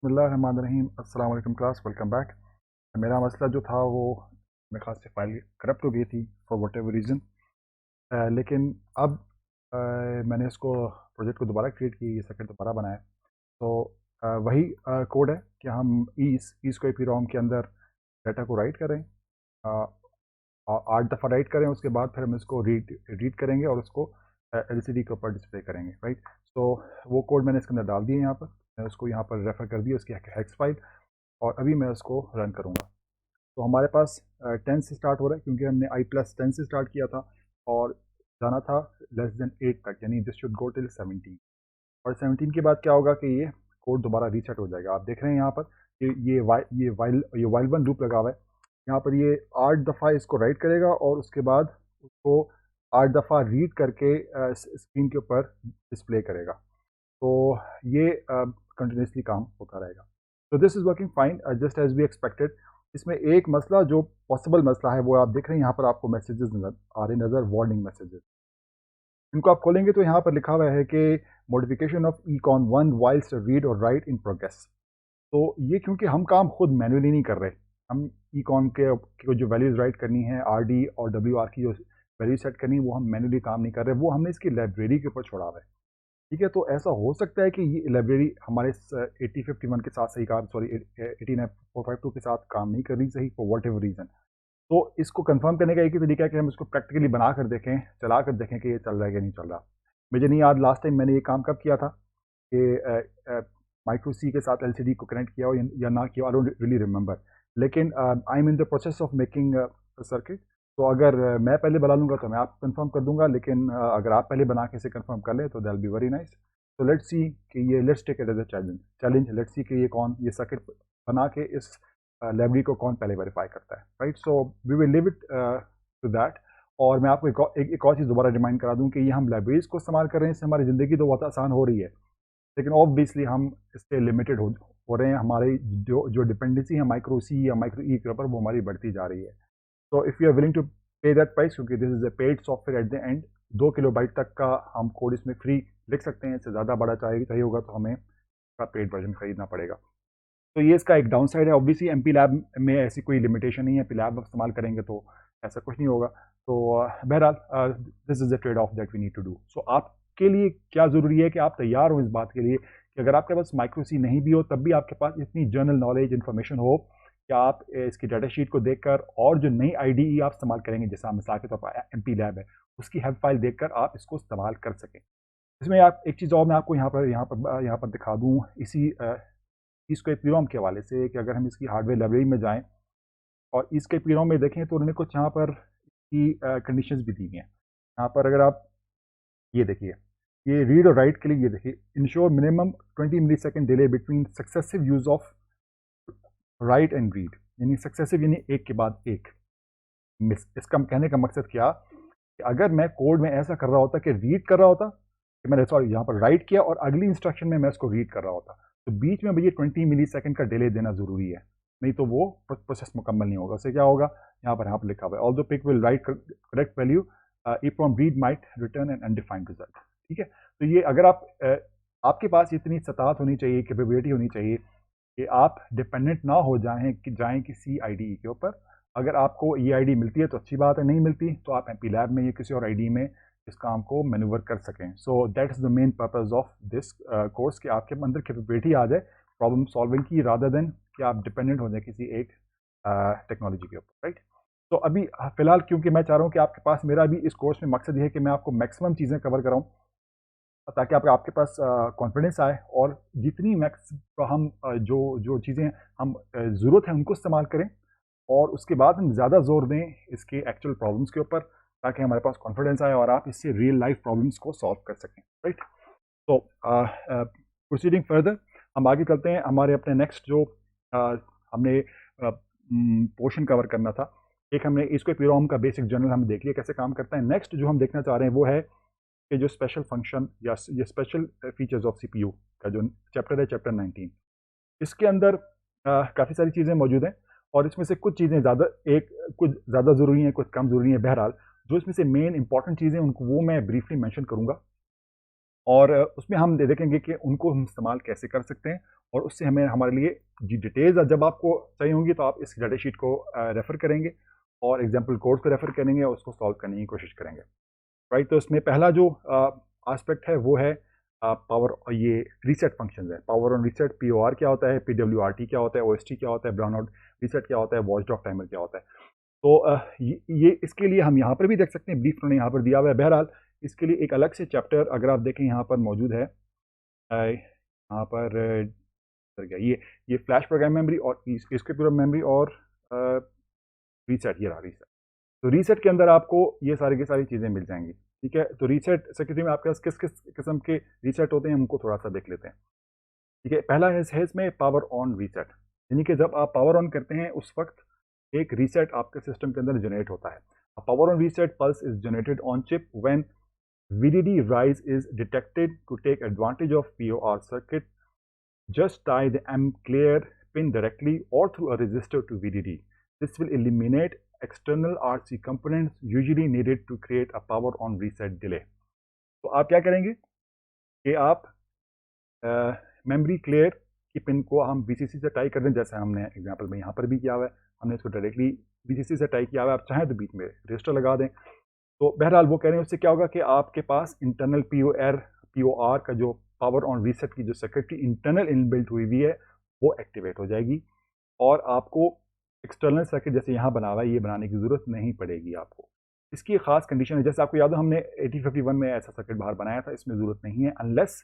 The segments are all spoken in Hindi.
बिस्मिल्लाहिर्रहमानिर्रहीम। अस्सलाम वालेकुम क्लास, वेलकम बैक। मेरा मसला जो था वो मेरे ख़ास से फाइल करप्ट हो गई थी फॉर वट एवर रीज़न। लेकिन अब मैंने इसको प्रोजेक्ट को दोबारा क्रिएट की, ये सर्किट दोबारा बनाया। तो वही कोड है कि हम ई स्क्वायर पी रोम के अंदर डाटा को राइट करें, 8 दफ़ा राइट करें, उसके बाद फिर हम इसको रीड रीड करेंगे और उसको एलसीडी के ऊपर डिस्प्ले करेंगे, राइट। तो वो कोड मैंने इसके अंदर डाल दिए यहाँ पर, मैं उसको यहाँ पर रेफ़र कर दिया उसकी हेक्स फाइल, और अभी मैं उसको रन करूँगा। तो हमारे पास 10 से स्टार्ट हो रहा है क्योंकि हमने i+10 से स्टार्ट किया था और जाना था <8 तक, यानी दिस शुड गो टिल 17। और 17 के बाद क्या होगा कि ये कोड दोबारा रीसेट हो जाएगा। आप देख रहे हैं यहाँ पर कि ये वाइल वन लूप लगा हुआ है। यहाँ पर ये 8 दफ़ा इसको राइट करेगा और उसके बाद उसको 8 दफ़ा रीड करके स्क्रीन के ऊपर डिस्प्ले करेगा। तो ये कंटिन्यूसली काम होता रहेगा। तो this is working fine, just as we expected. इसमें एक मसला जो पॉसिबल मसला है वो आप देख रहे हैं, यहाँ पर आपको मैसेजेस नज़र आ रहे, नज़र वार्निंग मैसेजेस। इनको आप खोलेंगे तो यहाँ पर लिखा हुआ है कि modification of econ 1 whiles read और राइट इन प्रोग्रेस। तो ये क्योंकि हम काम खुद मैनुअली नहीं कर रहे, हम econ के जो वैल्यूज़ राइट करनी है, rd और wr की जो वैल्यू सेट करनी है, वो हम मैनुअली काम नहीं कर रहे, वो हमने इसकी लाइब्रेरी के ऊपर छोड़ा हुआ है। ठीक है, तो ऐसा हो सकता है कि ये लाइब्रेरी हमारे 8051 के साथ सही काम, सॉरी 89452 के साथ काम नहीं कर रही सही, फॉर वट एवर रीज़न। तो इसको कंफर्म करने का एक ही तरीका है कि हम इसको प्रैक्टिकली बना कर देखें, चला कर देखें कि ये चल रहा है कि नहीं चल रहा। मुझे नहीं याद लास्ट टाइम मैंने ये काम कब किया था कि माइक्रो सी के साथ एलसीडी को कनेक्ट किया हो या ना किया, आई डोंट रियली रिमेंबर। लेकिन I am in the process of making circuit. तो अगर मैं पहले बना लूँगा तो मैं आप कंफर्म कर दूंगा, लेकिन अगर आप पहले बना के इसे कंफर्म कर लें तो दैल बी वेरी नाइस। तो लेट्स सी कि ये, let's take it as a challenge, let's see कि ये सर्किट बना के इस लाइब्रेरी को कौन पहले वेरीफाई करता है, right. So we will leave it to that. और मैं आपको एक और चीज़ दोबारा रिमाइंड करा दूं कि ये हम लाइब्रेरीज को इस्तेमाल कर रहे हैं, इससे हमारी ज़िंदगी तो बहुत आसान हो रही है, लेकिन ऑब्वियसली हम इससे लिमिटेड हो रहे हैं। हमारे जो डिपेंडेंसी है माइक्रो सी या माइक्रो ई के ऊपर, वो हमारी बढ़ती जा रही है। तो if you are willing to pay that price, क्योंकि this is a paid software at the end, 2 kilobyte तक का हम कोड इसमें फ्री लिख सकते हैं। इससे ज़्यादा बड़ा चाहिए होगा तो हमें इसका पेड वर्जन खरीदना पड़ेगा। तो ये इसका एक डाउन साइड है। ऑब्वियसली एमपी लैब में ऐसी कोई लिमिटेशन नहीं है, एमपी लैब इस्तेमाल करेंगे तो ऐसा कुछ नहीं होगा। तो बहरहाल this is the trade off that we need to do. So आपके लिए क्या ज़रूरी है कि आप तैयार हो इस बात के लिए कि अगर आपके पास माइक्रो सी नहीं भी हो तब भी आपके पास इतनी जनरल नॉलेज इन्फॉर्मेशन हो कि आप इसकी डाटा शीट को देखकर और जो नई आईडीई आप इस्तेमाल करेंगे, जैसा मिसाल के तौर पर एमपी लैब है, उसकी हेल्प फाइल देखकर आप इसको इस्तेमाल कर सकें। इसमें आप एक चीज़ और मैं आपको यहाँ पर दिखा दूँ इसी इसको एक पीरोम के हवाले से, कि अगर हम इसकी हार्डवेयर लाइब्रेरी में जाएं और इसके पीरोम में देखें तो उन्होंने कुछ यहाँ पर की कंडीशंस भी दी हैं। यहाँ पर अगर आप ये देखिए, ये रीड और राइट के लिए ये देखिए, ensure minimum 20 milli second delay between successive use of write and read, यानी सक्सेसिव यानी एक के बाद एक मिस। इसका कहने का मकसद क्या कि अगर मैं कोड में ऐसा कर रहा होता कि रीड कर रहा होता, कि मैंने सॉरी यहाँ पर राइट किया और अगली इंस्ट्रक्शन में मैं इसको रीड कर रहा होता, तो बीच में भैया 20 मिली सेकेंड का डिले देना ज़रूरी है, नहीं तो वो प्रोसेस मुकम्मल नहीं होगा। उससे क्या होगा, यहाँ पर लिखा हुआ है, although PIC will write correct value from read might return an undefined result. ठीक है, तो ये अगर आपके पास इतनी सतात होनी चाहिए, कैपेबिलिटी होनी चाहिए कि आप डिपेंडेंट ना हो जाएं किसी आईडी के ऊपर। अगर आपको ये आईडी मिलती है तो अच्छी बात है, नहीं मिलती तो आप एमपी लैब में या किसी और आईडी में इस काम को मैन्यूवर कर सकें। So that is the main purpose of this course, कि आपके अंदर कैपेबिलिटी आ जाए प्रॉब्लम सॉल्विंग की, रादर देन कि आप डिपेंडेंट हो जाए किसी एक टेक्नोलॉजी के ऊपर, राइट। तो अभी फ़िलहाल क्योंकि मैं चाह रहा हूँ कि आपके पास, मेरा भी इस कोर्स में मकसद ये है कि मैं आपको मैक्सिमम चीज़ें कवर कराऊँ ताकि आपके पास कॉन्फिडेंस आए, और जितनी मैक्स हम जो जो चीज़ें हम ज़रूरत है उनको इस्तेमाल करें, और उसके बाद हम ज़्यादा ज़ोर दें इसके एक्चुअल प्रॉब्लम्स के ऊपर, ताकि हमारे पास कॉन्फिडेंस आए और आप इससे रियल लाइफ प्रॉब्लम्स को सॉल्व कर सकें, राइट। तो प्रोसीडिंग फर्दर, हम आगे चलते हैं। हमारे अपने नेक्स्ट जो हमने पोर्शन कवर करना था, एक हमने इसको पीरोम का बेसिक जनरल हमने देख लिया कैसे काम करता है। नेक्स्ट जो हम देखना चाह रहे हैं वो है कि जो स्पेशल फंक्शन या ये स्पेशल फीचर्स ऑफ सीपीयू का जो चैप्टर है, चैप्टर 19, इसके अंदर काफ़ी सारी चीज़ें मौजूद हैं, और इसमें से कुछ चीज़ें कुछ ज़्यादा ज़रूरी हैं, कुछ कम ज़रूरी हैं। बहरहाल जो इसमें से मेन इंपॉर्टेंट चीज़ें उनको वो मैं ब्रीफली मेंशन करूँगा, और उसमें हम देखेंगे कि उनको हम इस्तेमाल कैसे कर सकते हैं, और उससे हमें हमारे लिए जी डिटेल्स जब आपको चाहिए होंगी तो आप इस डाटा शीट को रेफ़र करेंगे और एग्जाम्पल कोड को रेफ़र करेंगे और उसको सॉल्व करने की कोशिश करेंगे, राइट। तो इसमें पहला जो आस्पेक्ट है वो है पावर, ये रीसेट फंक्शन है। पावर ऑन रीसेट, POR क्या होता है, PWRT क्या होता है, OST क्या होता है, ब्राउन आउट रीसेट क्या होता है, वॉचडॉग टाइमर क्या होता है। तो ये इसके लिए हम यहाँ पर भी देख सकते हैं, ब्रीफ उन्होंने यहाँ पर दिया हुआ है। बहरहाल इसके लिए एक अलग से चैप्टर अगर आप देखें यहाँ पर मौजूद है, यहाँ पर सर क्या ये फ्लैश प्रोग्राम मेमोरी और इसके पूरा मेमोरी और रीसेट, ये रहा रीसेट। तो रीसेट के अंदर आपको ये सारी की सारी चीज़ें मिल जाएंगी, ठीक है। तो रीसेट सर्किटरी में आपके पास किस किस किस्म के रीसेट होते हैं, हमको थोड़ा सा देख लेते हैं, ठीक है। पहला है इसमें पावर ऑन रीसेट, यानी कि जब आप पावर ऑन करते हैं उस वक्त एक रीसेट आपके सिस्टम के अंदर जनरेट होता है। Power on reset pulse is generated on chip when VDD rise is detected. To take advantage of POR circuit, just tie the M clear pin directly or through a resistor to VDD. This will eliminate external RC components usually needed to create a power on reset delay. तो आप क्या करेंगे कि आप मेमोरी क्लियर की पिन को हम VCC से टाई कर दें, जैसे हमने एग्जांपल में यहाँ पर भी किया हुआ है। हमने इसको डायरेक्टली VCC से टाई किया हुआ है, आप चाहें तो बीच में रजिस्टर लगा दें। तो बहरहाल वो कह रहे हैं उससे क्या होगा कि आपके पास इंटरनल POR का जो पावर ऑन रीसेट की जो सर्किटरी इंटरनल इनबिल्ट हुई हुई है वो एक्टिवेट हो जाएगी, और आपको एक्सटर्नल सर्किट जैसे यहाँ बना हुआ है ये बनाने की ज़रूरत नहीं पड़ेगी आपको। इसकी एक खास कंडीशन है, जैसे आपको याद हो हमने 8051 में ऐसा सर्किट बाहर बनाया था, इसमें ज़रूरत नहीं है अनलेस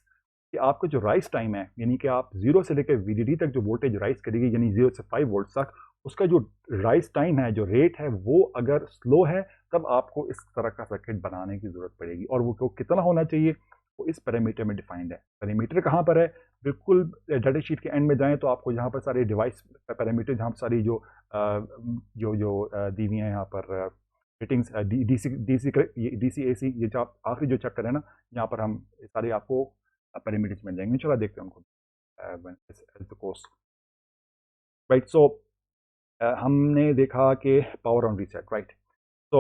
कि आपका जो राइज टाइम है, यानी कि आप 0 से लेकर VDD तक जो वोल्टेज राइज करेगी, यानी 0 से 5 वोल्ट तक, उसका जो राइज टाइम है, जो रेट है, वो अगर स्लो है तब आपको इस तरह का सर्किट बनाने की ज़रूरत पड़ेगी। और वो कितना होना चाहिए वो इस पैरामीटर में डिफाइंड है। पैरामीटर कहाँ पर है, बिल्कुल डाटा शीट के एंड में जाएं तो आपको जहाँ पर सारे डिवाइस पैरामीटर, जहाँ पर सारी जो दी हुई हैं यहाँ पर रेटिंग्स, DC AC, ये जो आखिरी जो चैप्टर है ना, यहाँ पर हम सारे आपको पैरामीटर्स मिल जाएंगे। चलो देखते हैं उनको कोर्स, राइट। सो हमने देखा कि power on reset, right. So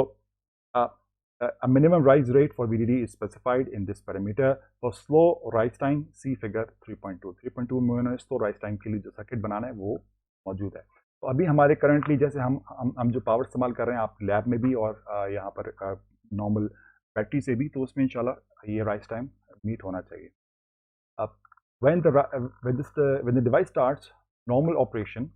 a minimum rise rate for VDD is specified in this parameter. For slow rise time, see figure 3.2. 3.2 में मैंने slow rise time के लिए जो सर्किट बनाना है वो मौजूद है। तो अभी हमारे करंटली जैसे हम जो पावर इस्तेमाल कर रहे हैं आप लैब में भी और यहाँ पर नॉर्मल बैटरी से भी, तो उसमें इंशाल्लाह ये राइज टाइम मीट होना चाहिए। अब when the device starts normal operation,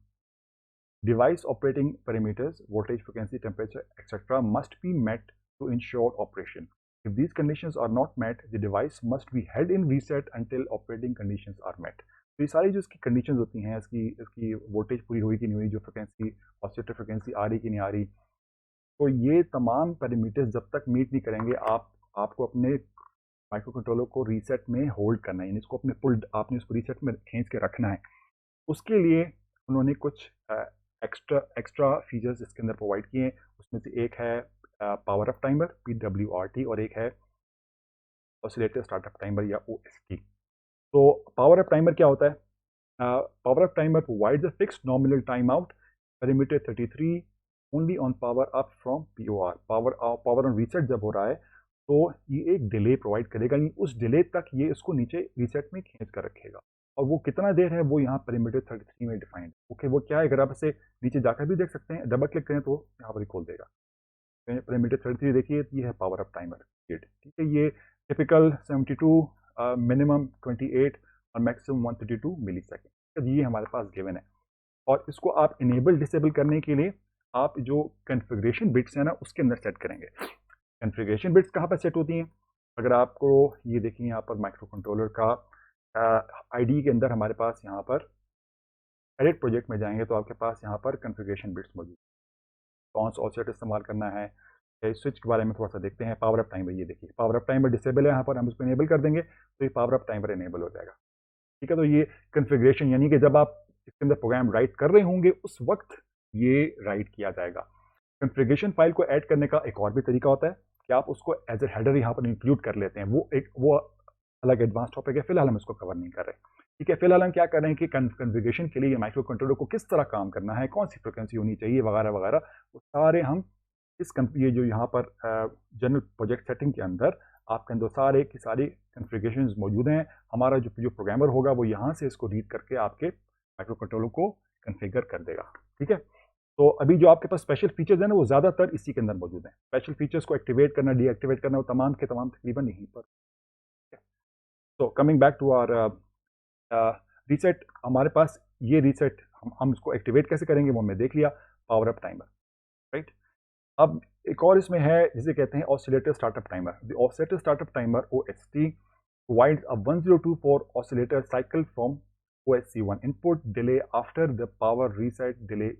device operating parameters, voltage, frequency, temperature, etc. must be met to ensure operation. If these conditions are not met, the device must be held in reset until operating conditions are met. तो ये सारी जो इसकी कंडीशंस होती हैं, इसकी वोल्टेज पूरी हुई कि नहीं हुई, जो फ्रिक्वेंसी ऑसिलेटर फ्रिक्वेंसी आ रही कि नहीं आ रही, तो ये तमाम पैरामीटर्स जब तक मीट नहीं करेंगे आपको अपने माइक्रो कंट्रोलर को रीसेट में होल्ड करना है, यानी इसको आपने उसको रीसेट में खींच के रखना है। उसके लिए उन्होंने कुछ एक्स्ट्रा फीचर्स इसके अंदर प्रोवाइड किए हैं। उसमें से एक है पावर अप टाइमर PWRT और एक है ऑसिलेटर स्टार्टअप टाइमर या OST। तो पावर अप टाइमर क्या होता है? Power up timer provides a fixed nominal time out parameter 33 only on power up from POR। Power on reset जब हो रहा है तो ये एक डिले प्रोवाइड करेगा, यानी उस डिले तक ये इसको नीचे रीसेट में खींच कर रखेगा। और वो कितना देर है वो यहाँ पैरामीटर 33 में डिफाइंड। ओके, वो क्या है, अगर आप इसे नीचे जाकर भी देख सकते हैं, डबल क्लिक करें तो यहाँ पर ही खोल देगा। पैरामीटर 33 देखिए, ये है पावर अप टाइमर पीरियड, ठीक है। ये टिपिकल 72, मिनिमम 28 और मैक्सिमम 132 मिली सेकेंड, ये हमारे पास गिवन है। और इसको आप इनेबल डिसेबल करने के लिए आप जो कन्फिग्रेशन बिट्स है ना उसके अंदर सेट करेंगे। कन्फिग्रेशन बिट्स कहाँ पर सेट होती हैं? अगर आपको ये देखिए यहाँ पर माइक्रो कंट्रोलर का ID के अंदर हमारे पास यहाँ पर एडिट प्रोजेक्ट में जाएंगे तो आपके पास यहाँ पर कन्फिग्रेशन बिट्स मौजूद, कौन सा ऑसिलेटर इस्तेमाल करना है, स्विच के बारे में थोड़ा सा देखते हैं। पावर अप टाइमर, ये देखिए पावर अप टाइमर डिसेबल है, यहाँ पर हम उसको इनेबल कर देंगे तो ये पावर अप टाइमर इनेबल हो जाएगा, ठीक है। तो ये कन्फिग्रेशन यानी कि जब आप इसके अंदर प्रोग्राम राइट कर रहे होंगे उस वक्त ये राइट किया जाएगा। कन्फिग्रेशन फाइल को ऐड करने का एक और भी तरीका होता है कि आप उसको एज ए हेडर यहाँ पर इंक्लूड कर लेते हैं। वो अलग एडवांस टॉपिक है, फिलहाल हम इसको कवर नहीं कर रहे, ठीक है। फिलहाल हम क्या कर रहे हैं कि कन्फिग्रेशन के लिए माइक्रो कंट्रोलर को किस तरह काम करना है, कौन सी फ्रिक्वेंसी होनी चाहिए वगैरह वगैरह, वो सारे हम ये जो यहाँ पर जनरल प्रोजेक्ट सेटिंग के अंदर आपके अंदर सारे की सारी कॉन्फ़िगरेशंस मौजूद हैं। हमारा जो प्रोग्रामर होगा वो यहाँ से इसको रीड करके आपके माइक्रो कंट्रोलर को कॉन्फ़िगर कर देगा। ठीक है, तो अभी जो आपके पास स्पेशल फीचर्स हैं ना वो ज़्यादातर इसी के अंदर मौजूद हैं। स्पेशल फीचर्स को एक्टिवेट करना, डीएक्टिवेट करना, वो तमाम के तमाम तकरीबन यहीं पर। तो coming back to our reset, हमारे पास ये रीसेट हम इसको एक्टिवेट कैसे करेंगे वो हमने देख लिया, पावर अप टाइमर, राइट। अब एक और इसमें है जिसे कहते हैं oscillator startup timer. The oscillator startup timer OST provides a 1024 oscillator cycle from OSC1 input delay after the power reset delay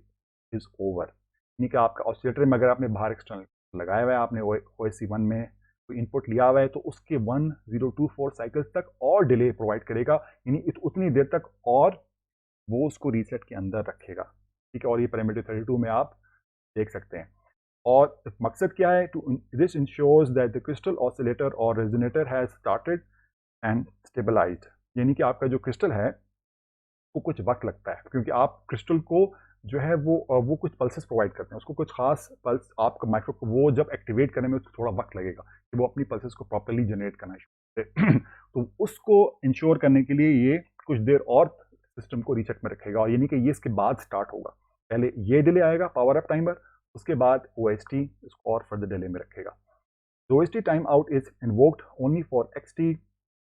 is over। यानी कि आपका ऑसिलेटर में अगर आपने बाहर एक्सटर्नल लगाया हुआ है, आपने OSC1 में कोई इनपुट लिया हुआ है तो उसके 1024 साइकिल्स तक और डिले प्रोवाइड करेगा, यानी उतनी देर तक और वो उसको रीसेट के अंदर रखेगा। ठीक है, और ये पैरामीटर 32 में आप देख सकते हैं। और मकसद क्या है, to this ensures that the crystal oscillator और resonator has started and stabilised. यानी कि आपका जो क्रिस्टल है वो कुछ वक्त लगता है, क्योंकि आप क्रिस्टल को जो है वो कुछ पल्सेस प्रोवाइड करते हैं, उसको कुछ खास पल्स आपका माइक्रो को वो जब एक्टिवेट करने में उसको थोड़ा वक्त लगेगा कि वो अपनी पल्सेस को प्रॉपर्ली जनरेट करना शुरू करे। तो उसको इंश्योर करने के लिए ये कुछ देर और सिस्टम को रीसेट में रखेगा, और यानी कि ये इसके बाद स्टार्ट होगा। पहले ये डिले आएगा पावर अप टाइमर, उसके बाद OST इसको और फर्दर डिले में रखेगा। OST time out is invoked only for XT,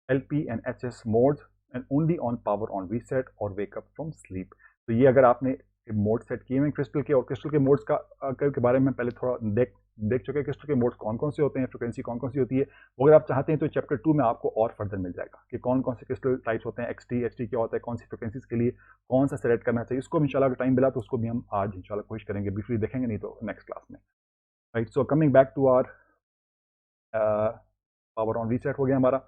LP and HS modes and only on power on reset और वेकअप फ्रॉम स्लीप। तो ये अगर आपने मोड सेट किए हैं क्रिस्टल के, और क्रिस्टल के मोड्स के बारे में पहले थोड़ा देख चुके हैं, क्रिस्टल के मोड्स कौन कौन से होते हैं, फ्रिक्वेंसी कौन कौन सी होती है, वो अगर आप चाहते हैं तो चैप्टर 2 में आपको और फर्दर मिल जाएगा कि कौन कौन से क्रिस्टल टाइप्स होते हैं, XT क्या होता है, कौन सी फ्रिक्वेंसीज के लिए कौन सा सेलेक्ट करना चाहिए। इसको इंशाल्लाह अगर टाइम मिला तो उसको भी हम आज इंशाल्लाह कोशिश करेंगे, ब्रीफली देखेंगे, नहीं तो नेक्स्ट क्लास में, right. So coming back to our power on reset हो गया हमारा।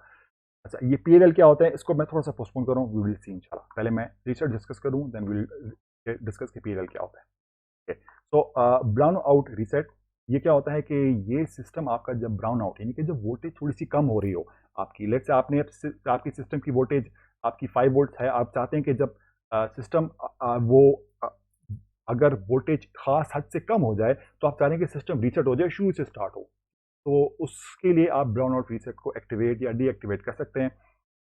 अच्छा, ये PLL क्या होता है, इसको मैं थोड़ा सा पोस्टपोन कर रहा हूँ, वी विल सी इंशाल्लाह। पहले मैं रीसेट डिस्कस करूँ, देन वी विल डिस्कस कि PLL क्या होता है। तो ब्राउन आउट रीसेट, ये क्या होता है कि ये सिस्टम आपका जब ब्राउन आउट यानी कि जब वोल्टेज थोड़ी सी कम हो रही हो आपकी, लेट से आपकी सिस्टम की वोल्टेज आपकी 5 वोल्ट है, आप चाहते हैं कि जब सिस्टम वो अगर वोल्टेज खास हद से कम हो जाए तो आप चाह रहे हैं कि सिस्टम रीसेट हो जाए, शुरू से स्टार्ट हो, तो उसके लिए आप ब्राउन आउट रीसेट को एक्टिवेट या डीएक्टिवेट कर सकते हैं।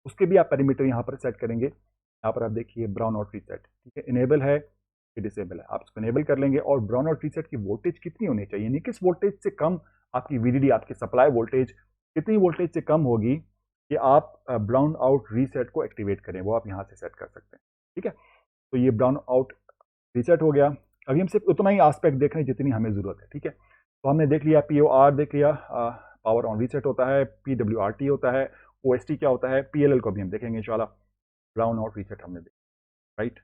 उसके भी आप पैरामीटर यहाँ पर सेट करेंगे। यहाँ पर आप देखिए ब्राउन आउट रीसेट, ठीक है, इनेबल है कि डिसेबल है, आप इसको इनेबल कर लेंगे। और ब्राउन आउट रीसेट की वोल्टेज कितनी होनी चाहिए, यानी किस वोल्टेज से कम आपकी VDD आपकी सप्लाई वोल्टेज कितनी वोल्टेज से कम होगी कि आप ब्राउन आउट रीसेट को एक्टिवेट करें, वो आप यहाँ से सेट कर सकते हैं। ठीक है, तो ये ब्राउन आउट रीसेट हो गया। अभी हम सिर्फ उतना ही आस्पेक्ट देख रहे हैं जितनी हमें ज़रूरत है। ठीक है, तो हमने देख लिया POR देख लिया, पावर ऑन रीसेट होता है, PWRT होता है, OST क्या होता है, PLL को भी हम देखेंगे इंशाल्लाह। ब्राउन आउट रीसेट हमने देखा, राइट।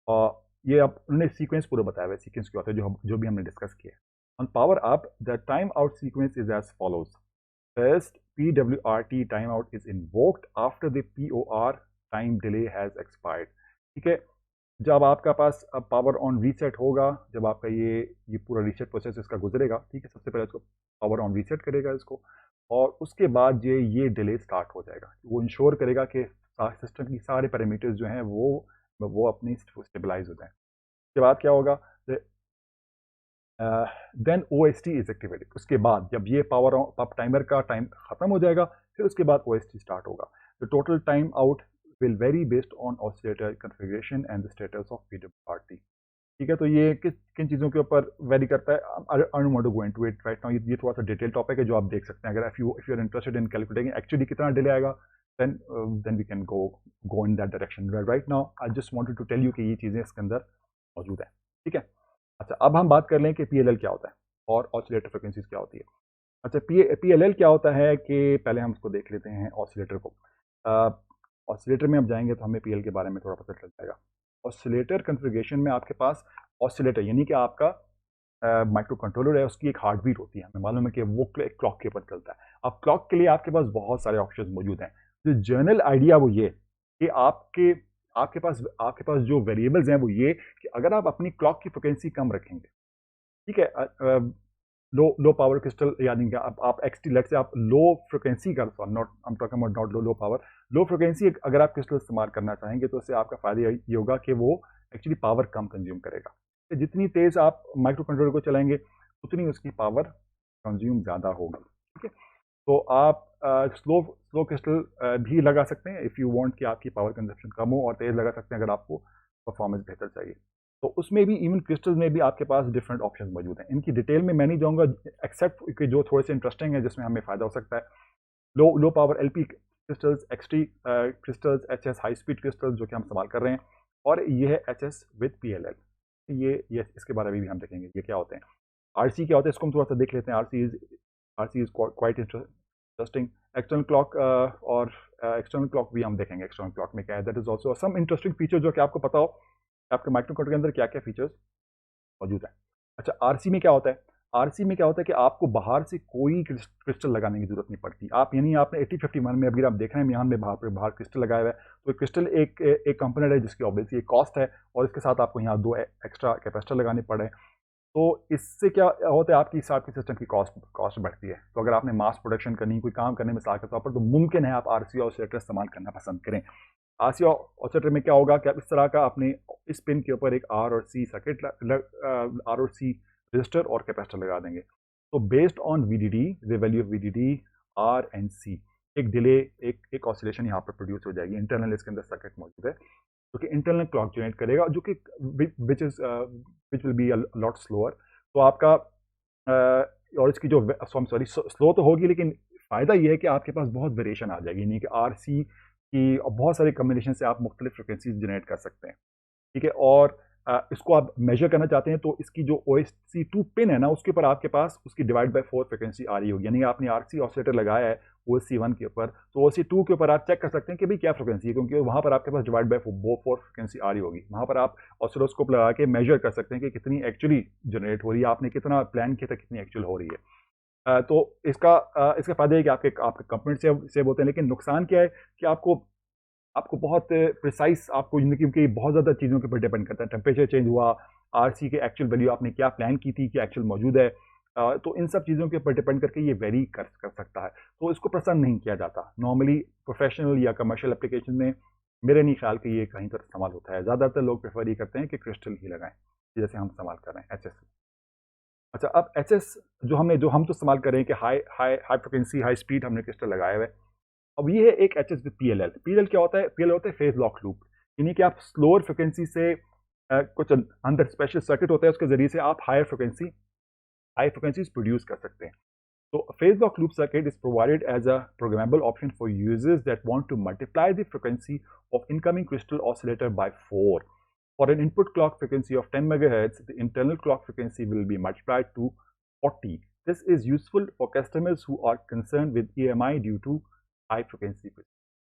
और ये अब उन्होंने सीक्वेंस पूरा बताया हुआ है, सीक्वेंस क्या होता है जो भी हमने डिस्कस किया है। On power up the time out sequence is as follows. First PWRT time out is invoked after the POR time delay has expired. ठीक है, जब आपका पास अब पावर ऑन रीसेट होगा, जब आपका ये पूरा रीसेट प्रोसेस इसका गुजरेगा, ठीक है, सबसे पहले इसको पावर ऑन रीसेट करेगा इसको, और उसके बाद ये डिले स्टार्ट हो जाएगा। वो इंश्योर करेगा कि सिस्टम की सारे पैरामीटर्स जो हैं वो अपनी स्टेबलाइज हो जाएं। उसके बाद क्या होगा, देन OST इज एक्टिवेटेड। उसके बाद जब ये पावर अप टाइमर का टाइम खत्म हो जाएगा, फिर उसके बाद OST स्टार्ट होगा। The total time out will vary based on oscillator configuration and the status of PWRT। ठीक है, तो ये किन चीज़ों के ऊपर वेरी करता है, I don't want to go into it right now। ये थोड़ा सा डिटेल टॉपिक है जो आप देख सकते हैं। अगर if you are interested in calculating actually कितना डिले आएगा, then we can go in that direction। Right now I just wanted to tell you कि ये चीज़ें इसके अंदर मौजूद हैं। ठीक है, अच्छा, अब हम बात कर लें कि PLL क्या होता है और ऑसिलेटर फ्रिक्वेंसीज क्या होती है। अच्छा, PLL क्या होता है कि पहले हम उसको देख लेते हैं ऑसिलेटर को। ऑसिलेटर में अब जाएंगे तो हमें PL के बारे में थोड़ा पता चल जाएगा। ऑसिलेटर कॉन्फ़िगरेशन में आपके पास ऑसिलेटर यानी कि आपका माइक्रो कंट्रोलर है, उसकी एक हार्ट बीट होती है, हमें मालूम है कि वो क्लॉक के ऊपर चलता है। अब क्लॉक के लिए आपके पास बहुत सारे ऑप्शन मौजूद हैं। जो जनरल आइडिया वो ये कि आपके पास जो वेरिएबल्स हैं वो ये कि अगर आप अपनी क्लॉक की फ्रिक्वेंसी कम रखेंगे, ठीक है, लो पावर क्रिस्टल, यानी कि आप XT लेट से आप लो फ्रिक्वेंसी का, not I am talking about not low power, low frequency अगर आप क्रिस्टल इस्तेमाल करना चाहेंगे तो उससे आपका फ़ायदा ये होगा कि वो एक्चुअली पावर कम कंज्यूम करेगा। तो जितनी तेज़ आप माइक्रो कंट्रोलर को चलाएंगे उतनी उसकी पावर कंज्यूम ज़्यादा होगी। ठीक है, तो आप स्लो स्लो क्रिस्टल भी लगा सकते हैं इफ़ यू वांट कि आपकी पावर कंजप्शन कम हो, और तेज़ लगा सकते हैं अगर आपको परफॉर्मेंस बेहतर चाहिए। तो उसमें भी, इवन क्रिस्टल में भी आपके पास डिफरेंट ऑप्शन मौजूद हैं। इनकी डिटेल में मैं नहीं जाऊँगा, एक्सेप्ट कि जो थोड़े से इंटरेस्टिंग है जिसमें हमें फ़ायदा हो सकता है। Low power LP crystals, XT crystals, HS high speed crystals जो कि हम इस्तेमाल कर रहे हैं, और ये है एचएस विद पीएलएल। ये इसके बारे में भी हम देखेंगे ये क्या होते हैं। आरसी क्या होता है, इसको हम थोड़ा सा देख लेते हैं। RC is quite interesting. External clock, और एक्सटर्नल क्लॉक भी हम देखेंगे, एक्सटर्नल क्लॉक में क्या है। That is also some interesting feature जो कि आपको पता हो आपके माइक्रोकंट्रोलर के अंदर क्या क्या फीचर्स मौजूद है। अच्छा, आरसी में क्या होता है? आरसी में क्या होता है कि आपको बाहर से कोई क्रिस्टल लगाने की जरूरत नहीं पड़ती। आप यानी आपने 8051 में अगर आप देख रहे हैं यहाँ में बाहर बाहर क्रिस्टल लगाया हुआ है, तो क्रिस्टल एक कंपोनेंट है जिसकी ऑब्वियसली एक कॉस्ट है, और इसके साथ आपको यहाँ 2 एक्स्ट्रा कैपेसिटर लगाने पड़े। तो इससे क्या होता है, आपकी आपके सिस्टम की कॉस्ट बढ़ती है। तो अगर आपने मास प्रोडक्शन करनी, कोई काम करने में के तौर पर, तो मुमकिन है आप आरसी ऑसिलेटर इस्तेमाल करना पसंद करें। आरसी ऑसिलेटर में क्या होगा कि आप इस तरह का अपने इस पिन के ऊपर एक आर और सी सर्किट, आर और सी रजिस्टर और कैपेसिटर लगा देंगे। तो based on VDD, the value of VDD, R and C, एक डिले, एक ऑसिलेशन यहाँ पर प्रोड्यूस हो जाएगी। इंटरनल इसके अंदर सर्किट मौजूद है जो कि इंटरनल क्लॉक जनरेट करेगा, जो कि which will be lot slower. तो आपका और इसकी जो सॉरी स्लो तो होगी, लेकिन फ़ायदा ये है कि आपके पास बहुत वेरिएशन आ जाएगी, यानी कि आरसी की बहुत सारे कम्बिनेशन से आप मुख्तलिफ फ्रिक्वेंसीज जनरेट कर सकते हैं। ठीक है, और इसको आप मेजर करना चाहते हैं, तो इसकी जो OSC2 पिन है ना, उसके ऊपर आपके पास उसकी डिवाइड बाय 4 फ्रिक्वेंसी आ रही होगी। यानी आपने आरसी ऑसिलेटर लगाया है OSC1 के ऊपर, तो OSC2 के ऊपर आप चेक कर सकते हैं कि भाई क्या फ्रिक्वेंसी है, क्योंकि वहाँ पर आपके पास डिवाइड बाय 4 फ्रिक्वेंसी आ रही होगी। वहाँ पर आप ऑसिलोस्कोप लगा के मेजर कर सकते हैं कि कितनी एक्चुअली जनरेट हो रही है, आपने कितना प्लान किया था, कितनी एक्चुअल हो रही है। तो इसका फ़ायदा है कि आपके आपके कंपोनेंट सेव होते हैं, लेकिन नुकसान क्या है कि आपको आपको बहुत प्रिसाइज, आपको क्योंकि बहुत ज़्यादा चीज़ों के ऊपर डिपेंड करता है। टेम्परेचर चेंज हुआ, आरसी के एक्चुअल वैल्यू आपने क्या प्लान की थी, क्या एक्चुअल मौजूद है, तो इन सब चीज़ों के ऊपर डिपेंड करके ये वेरी कर सकता है। तो इसको पसंद नहीं किया जाता नॉर्मली प्रोफेशनल या कमर्शियल एप्लीकेशन में। मेरे नहीं ख्याल कि ये कहीं पर इस्तेमाल होता है। ज़्यादातर लोग प्रेफर ये करते हैं कि क्रिस्टल ही लगाएं, जैसे हम इस्तेमाल कर रहे हैं एच एस। अच्छा, अब एच एस जो हम तो इस्तेमाल कर रहे हैं कि high high high frequency high speed हमने क्रिस्टल लगाया हुआ है। अब ये है एक H S with P L L. P L L क्या होता है? पी एल एल होता है फेज लॉक लूप, यानी कि आप स्लोअर फ्रिक्वेंसी से कुछ अंदर स्पेशल सर्किट होता है, उसके जरिए से आप हाई फ्रिक्वेंसीज प्रोड्यूस कर सकते हैं। So a phase lock loop circuit is provided as a programmable option for users that want to multiply the frequency of incoming crystal oscillator by 4. For an input clock frequency of 10 MHz, the internal clock frequency will be multiplied to 40. This is useful for customers who are concerned with EMI due to high frequency.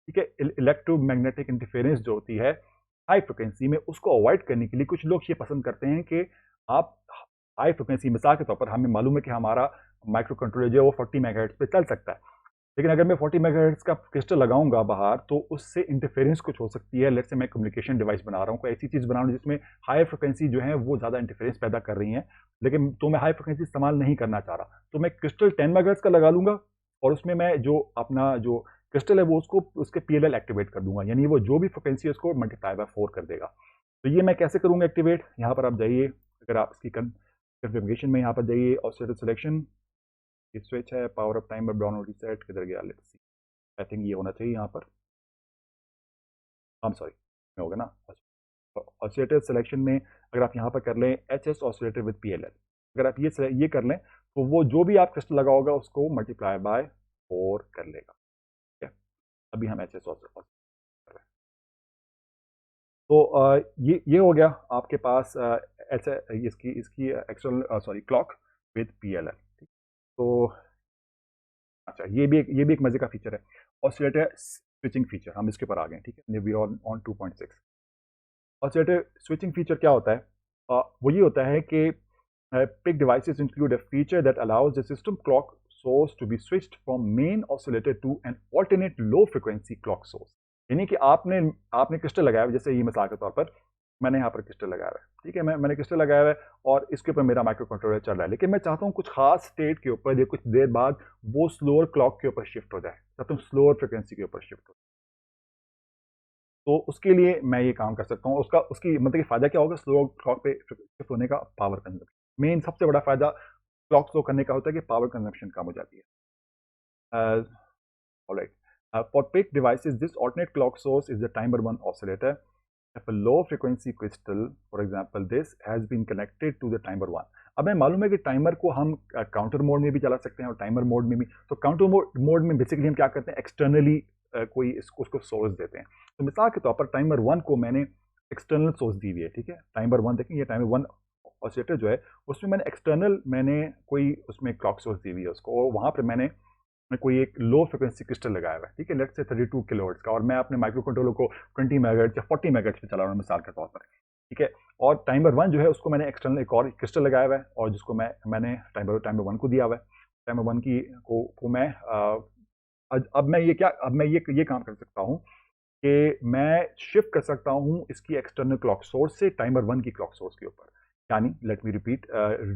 ठीक है, इलेक्ट्रोमैग्नेटिक इंटरफेरेंस जो होती है हाई फ्रिक्वेंसी में, उसको अवॉइड करने के लिए कुछ लोग ये पसंद करते हैं कि आप हाई फ्रिक्वेंसी, मिसाल के तौर पर हमें मालूम है कि हमारा माइक्रो कंट्रोलर जो है वो 40 मेगाहर्ट्ज पे चल सकता है, लेकिन अगर मैं 40 मेगाहर्ट्ज का क्रिस्टल लगाऊंगा बाहर, तो उससे इंटरफेरेंस कुछ हो सकती है। लेट्स से मैं कम्युनिकेशन डिवाइस बना रहा हूँ, कोई ऐसी चीज़ बना रहा हूँ जिसमें हाई फ्रिक्वेंसी जो है वो ज़्यादा इंटरफेरेंस पैदा कर रही हैं, लेकिन तो मैं हाई फ्रिक्वेंसी इस्तेमाल नहीं करना चाह रहा, तो मैं क्रिस्टल 10 मेगाहर्ट्ज का लगा लूंगा, और उसमें मैं जो अपना जो क्रिस्टल है वो उसको उसके PLL एक्टिवेट कर दूंगा, यानी वो जो भी फ्रिक्वेंसी है उसको मल्टीप्लाई बाय 4 कर देगा। तो ये मैं कैसे करूँगा एक्टिवेट? यहाँ पर आप जाइए, अगर आप इसकी कन्फिग्रेशन में यहाँ पर जाइए, ऑसिलेटर सिलेक्शन, ये स्विच है, पावर अप, टाइमर, डाउन और रीसेट, किधर गया? लेट्स सी, आई थिंक ये होना चाहिए यहाँ पर। सॉरी, में होगा ना। ऑसिलेटर सिलेक्शन में अगर आप यहाँ पर कर लें HS ऑसिलेटर विद PLL, अगर आप ये कर लें, तो वो जो भी आप क्रिस्टल लगा होगा उसको मल्टीप्लाई बाय 4 कर लेगा। ठीक है, अभी हम HS ऑसिलेटर कर रहे हैं। तो ये हो गया आपके पास इसकी इसकी external sorry clock with PLL। ठीक, तो अच्छा, ये भी एक मजे का फीचर है, ऑसिलेटर स्विचिंग फीचर। हम इसके ऊपर आ गए, ठीक है, we are on 2.6। Oscillator switching feature क्या होता है? वो ये होता है कि PIC devices include a feature that allows the system clock source to be switched from main oscillator to an alternate low frequency clock source। यानी कि आपने आपने क्रिस्टल लगाया है, जैसे ये मिसाल के तौर पर मैंने यहाँ पर क्रिस्टल लगाया हुआ है, ठीक है, मैंने क्रिस्टल लगाया हुआ है और इसके ऊपर मेरा माइक्रो कंट्रोलर चल रहा है, लेकिन मैं चाहता हूँ कुछ खास स्टेट के ऊपर या कुछ देर बाद वो स्लोअर क्लॉक के ऊपर शिफ्ट हो जाए, चाहता हूँ स्लोअर फ्रिक्वेंसी के ऊपर शिफ्ट हो। तो उसके लिए मैं ये काम कर सकता हूँ। उसकी मतलब कि फ़ायदा क्या होगा? स्लो क्लॉक पे शिफ्ट होने का पावर कंजप्शन, मेन सबसे बड़ा फ़ायदा क्लॉक स्लो करने का होता है कि पावर कंजप्शन कम हो जाती है। All right. For PIC devices, this alternate clock source is the timer 1 oscillator. If a low frequency crystal, for example, this has been connected to the timer 1. अब हमें मालूम है कि टाइमर को हम काउंटर मोड में भी चला सकते हैं और टाइमर मोड में भी. तो काउंटर मोड में बेसिकली हम क्या करते हैं, एक्सटर्नली कोई उसको सोर्स देते हैं. तो मिसाल के तौर पर टाइमर 1 को मैंने एक्सटर्नल सोर्स दी हुई है, ठीक है. टाइमर 1 देखें, ये टाइमर 1 ऑसिलेटर जो है उसमें मैंने एक्सटर्नल कोई उसमें क्लॉक सोर्स दी हुई है उसको, और वहाँ पर मैंने कोई एक लो फ्रिक्वेंसी क्रिस्टल लगाया हुआ है, ठीक है, लेट्स से 32 किलोहर्ट्ज का, और मैं अपने माइक्रो कंट्रोलर को 20 मेगाहर्ट्ज या 40 मेगाहर्ट्ज पे चला रहा हूँ मिसाल के तौर पर, ठीक है. और टाइमर 1 जो है उसको मैंने एक्सटर्नल एक और क्रिस्टल लगाया हुआ है, और जिसको मैंने टाइमर 1 को दिया हुआ है. टाइमर 1 की को मैं अब मैं ये काम कर सकता हूँ कि मैं शिफ्ट कर सकता हूँ इसकी एक्सटर्नल क्लॉक सोर्स से टाइमर 1 की क्लॉक सोर्स के ऊपर. यानी let me repeat,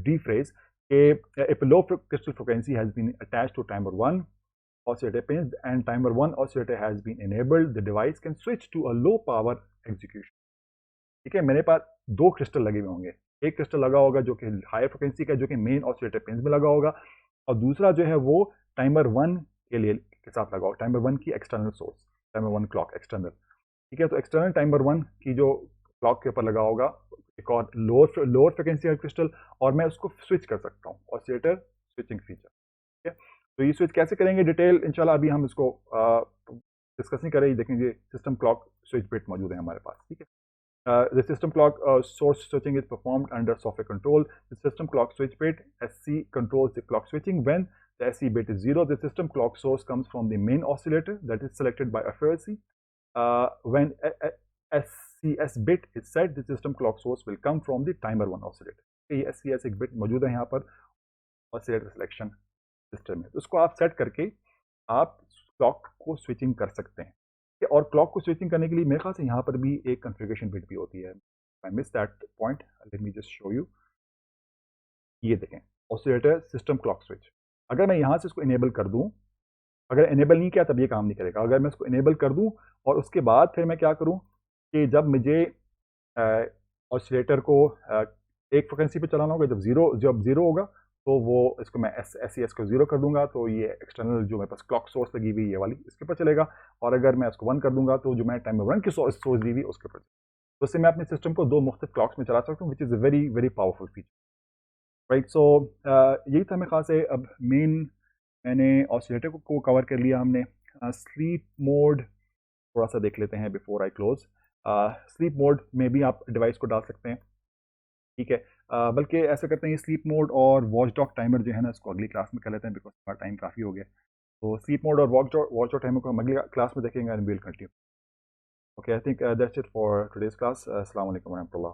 rephrase, if a low crystal frequency has been attached to timer 1 oscillator pins and timer 1 oscillator has been enabled, the device can switch to a low power execution. ठीक है, मेरे पास दो क्रिस्टल लगे हुए होंगे. एक क्रिस्टल लगा होगा जो कि हाई फ्रिक्वेंसी का, जो कि मेन ऑसिलेटर पिंस में लगा होगा, और दूसरा जो है वो टाइमर 1 के साथ लगा होगा, टाइमर 1 की external source, timer 1 clock external, ठीक है. तो एक्सटर्नल टाइमर 1 की जो क्लॉक के ऊपर लगा होगा एक और लोअर फ्रिक्वेंसी का क्रिस्टल, और मैं उसको स्विच कर सकता हूँ, ऑसिलेटर स्विचिंग फीचर, ठीक है. तो ये स्विच कैसे करेंगे डिटेल इंशाल्लाह अभी हम इसको डिस्कस नहीं करें. देखेंगे सिस्टम क्लॉक स्विच बिट मौजूद है हमारे पास, ठीक है. The system clock source switching is performed under software control. The system clock switch bit SC controls the clock switching. When the SC bit is 0, the system clock source comes from the main oscillator that is selected by FRC. When SCS bit is set, the system clock source will come from the timer 1 oscillator. ये SCS एक bit मौजूद है यहाँ पर oscillator selection system में. तो उसको आप सेट करके आप क्लॉक को स्विचिंग कर सकते हैं. और क्लॉक को स्विचिंग करने के लिए मेरे ख्याल से यहाँ पर भी एक कॉन्फ़िगरेशन बिट भी होती है. I miss that point, let me just show you. ये देखें, ऑसिलेटर सिस्टम क्लॉक स्विच. अगर मैं यहाँ से इसको इनेबल कर दूँ, अगर इनेबल नहीं किया तब ये काम नहीं करेगा. अगर मैं इसको इनेबल कर दूँ और उसके बाद फिर मैं क्या करूँ कि जब मुझे ऑसिलेटर को एक फ्रिक्वेंसी पे चलाना होगा, जब ज़ीरो होगा तो वो इसको मैं SCS को 0 कर दूंगा, तो ये एक्सटर्नल जो मेरे पास क्लॉक सोर्स लगी हुई ये वाली इसके ऊपर चलेगा. और अगर मैं इसको 1 कर दूंगा तो जो मैं टाइमर 1 की सोर्स दी हुई उसके ऊपर. तो इससे मैं अपने सिस्टम को दो मुख्तलिफ क्लॉक्स में चला सकता हूँ, which is a very very powerful feature, right. So यही था मेरे ख्याल से. अब मेन मैंने ऑसिलेटर को कवर कर लिया हमने. स्लीप मोड थोड़ा सा देख लेते हैं before I close. Sleep mode में भी आप डिवाइस को डाल सकते हैं, ठीक है. बल्कि ऐसा करते हैं, स्लीप मोड और वॉच डॉग टाइमर जो है ना, इसको अगली क्लास में कर लेते हैं बिकॉज हमारा टाइम काफ़ी हो गया. तो स्लीप मोड और वॉच डॉग टाइमर को हम अगली क्लास में देखेंगे and will continue. Okay, I think that's it for today's class. अस्सलाम वालेकुम व रहमतुल्लाह.